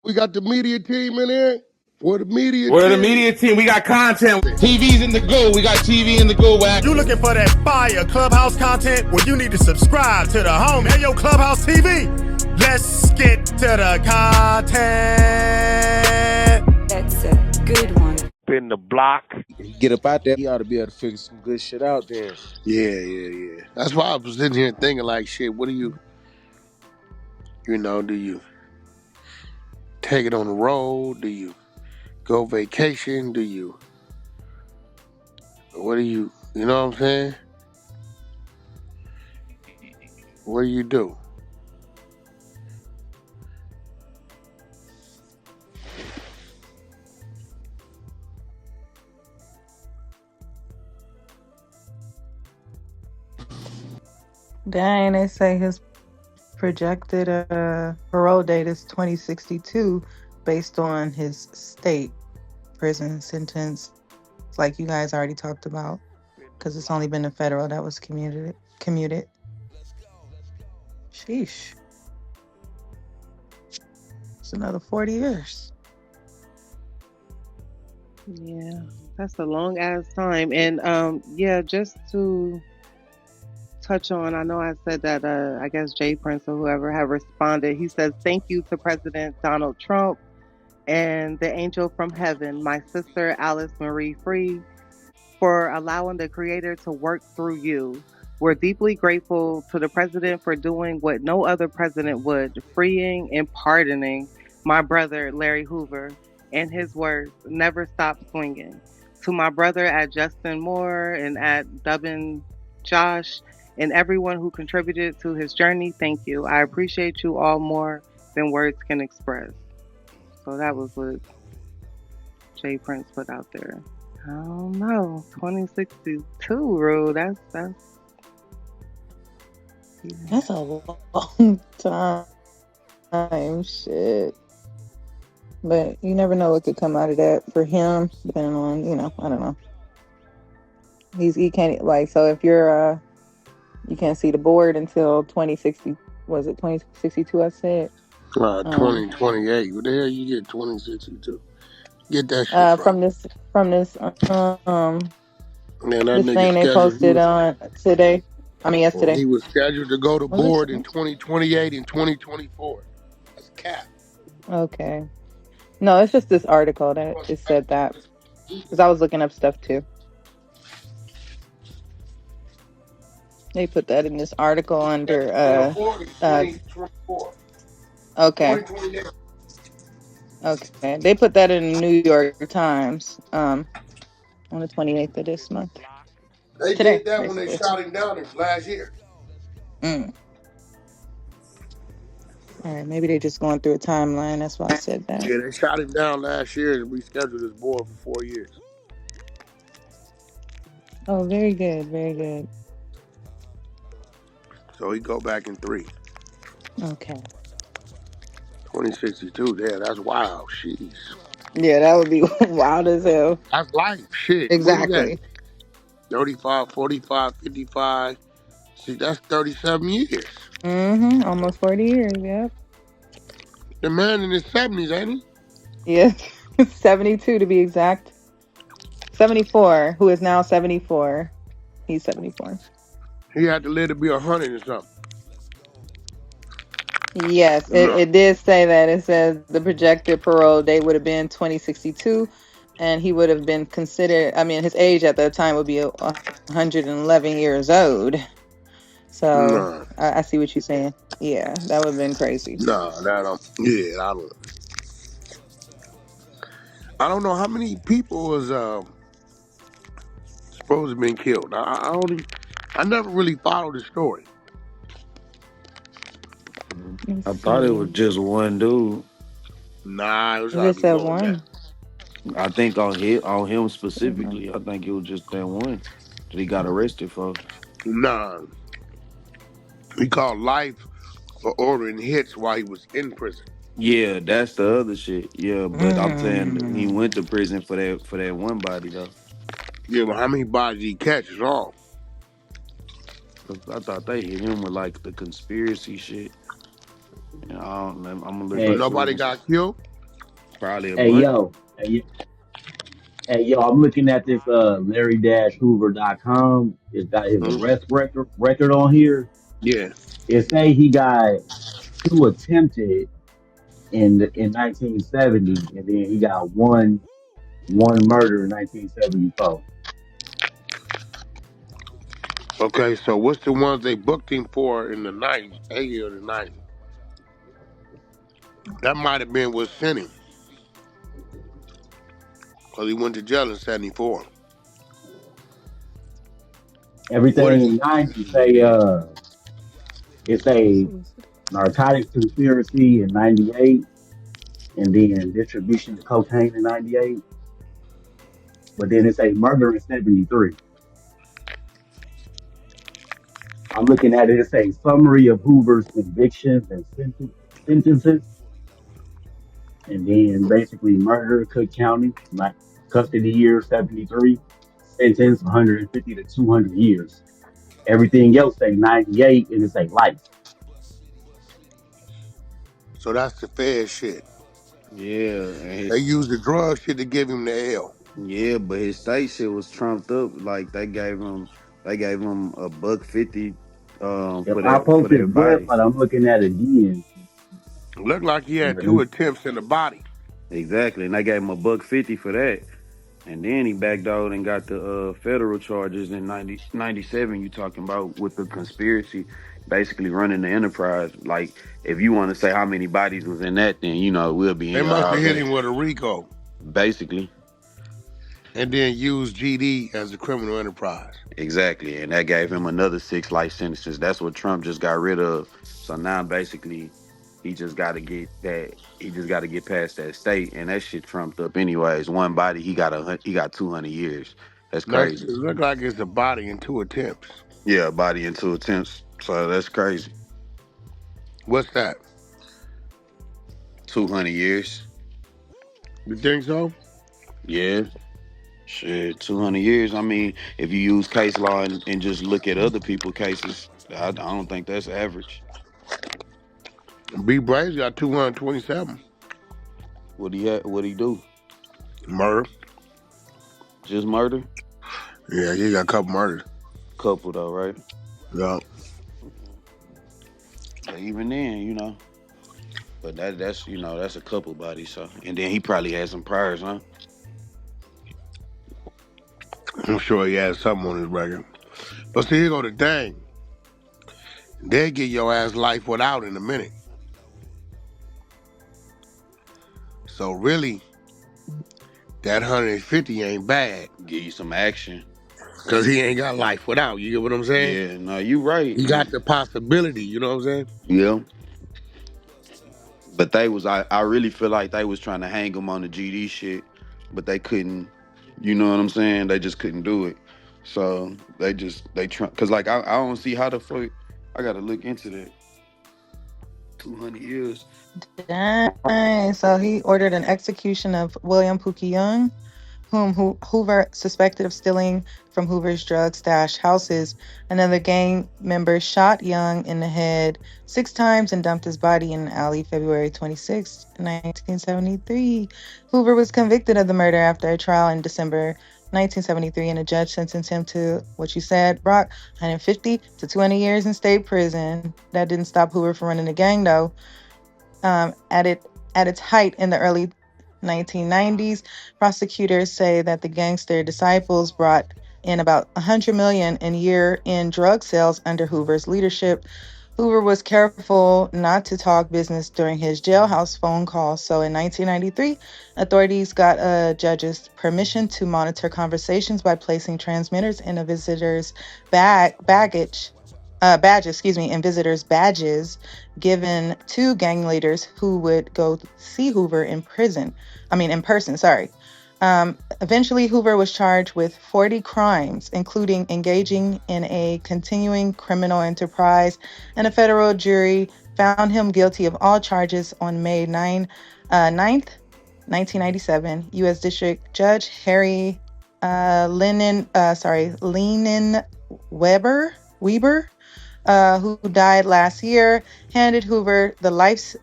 We got the media team in here. We're the media We're the team. media team. We got content. TV's in the go. We got TV in the go, Wack. You looking for that fire Clubhouse content? Well, you need to subscribe to the home. Hey, yo, Clubhouse TV. Let's get to the content. That's a good one. In the block. Get up out there, he ought to be able to figure some good shit out there. Yeah. That's why I was sitting here thinking like, shit, what do you take it on the road? Do you go vacation? What do you know what I'm saying? What do you do? Dang, they say his projected parole date is 2062 based on his state prison sentence, like you guys already talked about, because it's only been the federal that was commuted. Sheesh. It's another 40 years. Yeah, that's a long ass time. And yeah, just to touch on, I know I said that I guess Jay Prince or whoever have responded. He says, thank you to President Donald Trump and the angel from heaven, my sister Alice Marie Free, for allowing the creator to work through you. We're deeply grateful to the president for doing what no other president would, freeing and pardoning my brother Larry Hoover, and his words, never stop swinging. To my brother at Justin Moore and at Dubbin Josh, and everyone who contributed to his journey, thank you. I appreciate you all more than words can express. So that was what Jay Prince put out there. I don't know, 2062 rule. That's That's a long time. Shit. But you never know what could come out of that for him, depending on, I don't know. He can't, like, so if you're you can't see the board until 2060. Was it 2062? I said 2028. What the hell you get 2062? Get that shit from this Man, that this nigga thing they scheduled. posted on today. Yesterday. He was scheduled to go to board in 2028 and 2024. That's cap. Okay. No, it's just this article that it said that, because I was looking up stuff too. They put that in this article under okay. Okay. They put that in the New York Times on the 28th of this month. They Today, did that basically. when they shot him down last year. All right, maybe they're just going through a timeline. That's why I said that. Yeah, they shot him down last year and rescheduled his board for 4 years. Oh, very good, very good. So he go back in 3. Okay. 2062, yeah, that's wild. Jeez. Yeah, that would be wild as hell. That's life, shit. Exactly. 35, 45, 55. See, that's 37 years. Almost 40 years, yep. The man in his 70s, ain't he? Yeah, 72 to be exact. 74, who is now 74. He's 74. He had to live to be 100 or something. Yes, it did say that. It says the projected parole date would have been 2062, and he would have been considered, his age at that time would be 111 years old. So I see what you're saying. Yeah, that would have been crazy. I don't know how many people was supposed to have been killed. I never really followed the story. I thought it was just one dude. Nah, it was just that one. I think on him specifically, I think it was just that one that he got arrested for. Nah. He called life for ordering hits while he was in prison. Yeah, that's the other shit. Yeah, but I'm saying he went to prison for that one body though. Yeah, but how many bodies did he catch is all? I thought they hit him with like the conspiracy shit. I'm gonna look. Nobody got killed? Probably a Hey month. yo, hey yo, I'm looking at this Larry-Hoover.com. It's got his Hmm? arrest record on here. Yeah. It say he got two attempted in 1970, and then he got one murder in 1974. Okay, so what's the ones they booked him for in the 90s, 80 or the 90s? That might have been what sent him, because he went to jail in 74. What Everything is in he? 90 say it's a narcotics conspiracy in 98, and then distribution of cocaine in 98. But then it's a murder in 73. I'm looking at it. It's a summary of Hoover's convictions and sentences, and then basically murder, Cook County, like custody year 73, sentence 150 to 200 years. Everything else say 98, and it's a life. So that's the fair shit. Yeah, and They his used the drug shit to give him the L. yeah, but his state shit was trumped up. Like they gave him a buck 50 If for I that post his body. website, I'm looking at it again. Looked like he had And two it's attempts in the body. Exactly, and they gave him a buck 50 for that. And then he backed out and got the federal charges in 97. You talking about with the conspiracy, basically running the enterprise. Like, if you want to say how many bodies was in that, then we'll be in They here must all have hit day. him with a RICO Basically, and then used GD as a criminal enterprise. exactly, and that gave him another 6 life sentences. That's what Trump just got rid of. So now, basically, he just got to get that. He just got to get past that state, and that shit trumped up. Anyways, one body he got 200 years. That's Nice. It crazy. looked like it's a body in two attempts. Yeah, body in 2 attempts. So that's crazy. What's that? 200 years. You think so? Yeah. Shit, 200 years. I mean, if you use case law and just look at other people's cases, I don't think that's average. B. Braves got 227. What he do? Murder. Just murder? Yeah, he got a couple murders. Couple though, right? Yeah. But even then, but that's a couple bodies. So, and then he probably had some priors, huh? I'm sure he has something on his record. But see, here go the thing. They get your ass life without in a minute. So really, that 150 ain't bad. Give you some action. Because he ain't got life without. You get what I'm saying? Yeah, no, you right. He got the possibility, you know what I'm saying? Yeah. But I really feel like they was trying to hang him on the GD shit, but they couldn't, you know what I'm saying? They just couldn't do it. So they try, cause like I don't see how the fuck I gotta look into that. 200 years. Dang. So he ordered an execution of William Pookie Young, whom Hoover suspected of stealing from Hoover's drug stash houses. Another gang member shot Young in the head 6 times and dumped his body in an alley February 26, 1973. Hoover was convicted of the murder after a trial in December 1973, and a judge sentenced him to what you said, Brock, 150 to 200 years in state prison. That didn't stop Hoover from running the gang, though. At its height in the early 1990s, prosecutors say that the gangster disciples brought in about 100 million in year-end drug sales under Hoover's leadership. Hoover was careful not to talk business during his jailhouse phone calls. So in 1993, authorities got a judge's permission to monitor conversations by placing transmitters in a visitor's badges, and visitors' badges given to gang leaders who would go see Hoover in person. Sorry. Eventually, Hoover was charged with 40 crimes, including engaging in a continuing criminal enterprise, and a federal jury found him guilty of all charges on May 9th, 1997. U.S. District Judge Harry Lenin Weber, who died last year, handed Hoover the life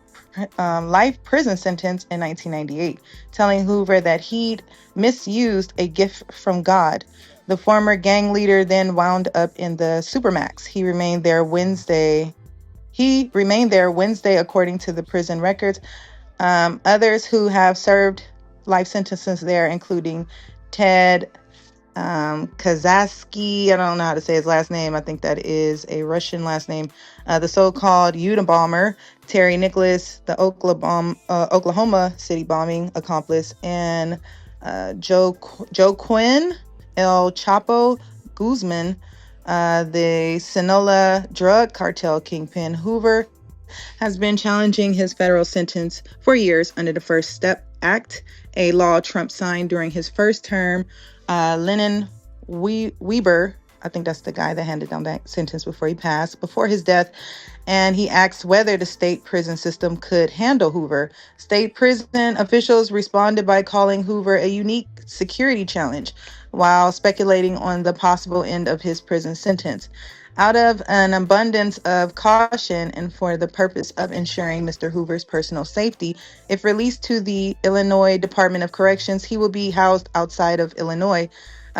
life prison sentence in 1998, telling Hoover that he'd misused a gift from God. The former gang leader then wound up in the Supermax. He remained there Wednesday, according to the prison records. Others who have served life sentences there, including Ted Kazatsky, I don't know how to say his last name. I think that is a Russian last name. The so-called Unabomber, Terry Nicholas, the Oklahoma City bombing accomplice, and Joe Quinn, El Chapo Guzman, the Sinaloa drug cartel kingpin. Hoover has been challenging his federal sentence for years under the First Step Act, a law Trump signed during his first term. Lennon Weber, I think that's the guy that handed down that sentence before he passed, before his death, and he asked whether the state prison system could handle Hoover. State prison officials responded by calling Hoover a unique security challenge, while speculating on the possible end of his prison sentence. Out of an abundance of caution and for the purpose of ensuring Mr. Hoover's personal safety, if released to the Illinois Department of Corrections, he will be housed outside of Illinois,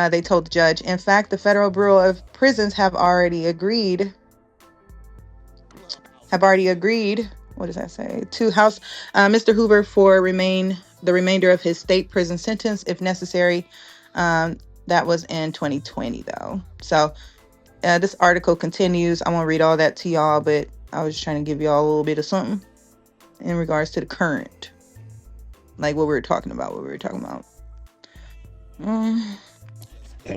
they told the judge. In fact, the Federal Bureau of Prisons have already agreed, what does that say, to house Mr. Hoover for the remainder of his state prison sentence, if necessary. That was in 2020, though. So this article continues. I won't read all that to y'all, but I was just trying to give y'all a little bit of something in regards to the current, like what we were talking about. And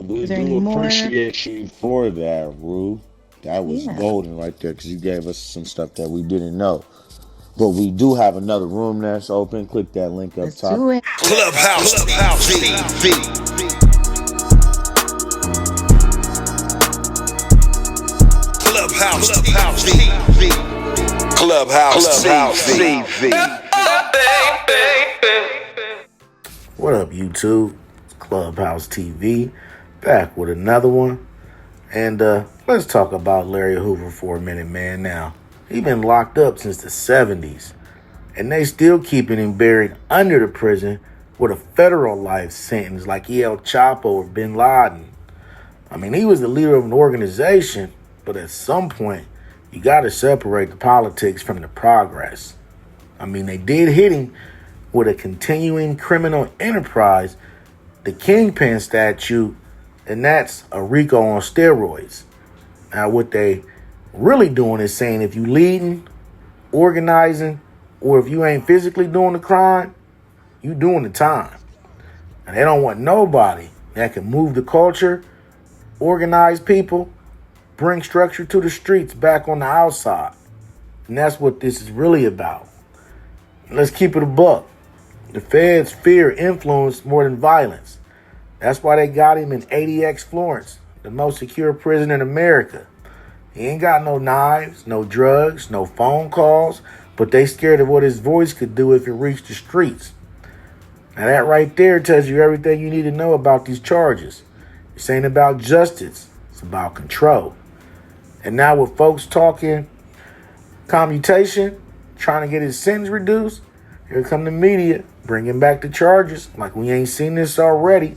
we Is there any do more? appreciate you for that, Rue. That was golden right there, because you gave us some stuff that we didn't know. But we do have another room that's open. Click that link up Let's top. do it. Clubhouse TV. Clubhouse TV. What up, YouTube? It's Clubhouse TV, back with another one. And let's talk about Larry Hoover for a minute, man. Now, he's been locked up since the 70s, and they still keeping him buried under the prison with a federal life sentence like El Chapo or Bin Laden. I mean, he was the leader of an organization, but at some point, you got to separate the politics from the progress. I mean, they did hit him with a continuing criminal enterprise, the Kingpin statute, and that's a RICO on steroids. Now, what they really doing is saying if you leading, organizing, or if you ain't physically doing the crime, you doing the time. And they don't want nobody that can move the culture, organize people, bring structure to the streets back on the outside. And that's what this is really about. Let's keep it a buck. The feds fear influence more than violence. That's why they got him in ADX Florence, the most secure prison in America. He ain't got no knives, no drugs, no phone calls, but they scared of what his voice could do if it reached the streets. Now that right there tells you everything you need to know about these charges. This ain't about justice, it's about control. And now with folks talking commutation, trying to get his sentence reduced, here come the media bringing back the charges like we ain't seen this already.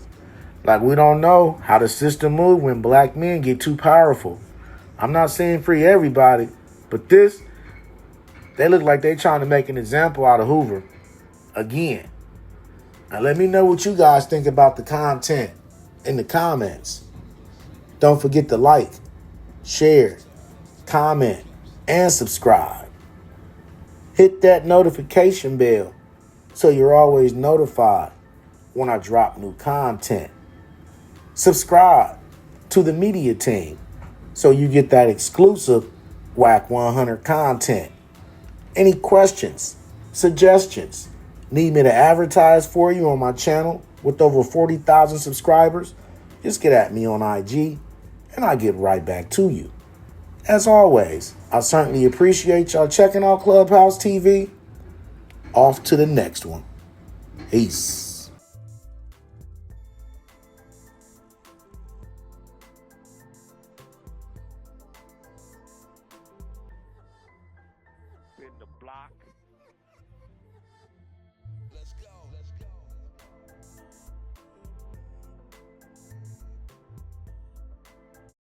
Like we don't know how the system moves when black men get too powerful. I'm not saying free everybody, but they look like they trying to make an example out of Hoover again. Now let me know what you guys think about the content in the comments. Don't forget to like, share, comment, and subscribe. Hit that notification bell so you're always notified when I drop new content. Subscribe to the media team so you get that exclusive Wack 100 content. Any questions, suggestions, need me to advertise for you on my channel with over 40,000 subscribers? Just get at me on IG and I'll get right back to you. As always, I certainly appreciate y'all checking out Clubhouse TV. Off to the next one. Peace.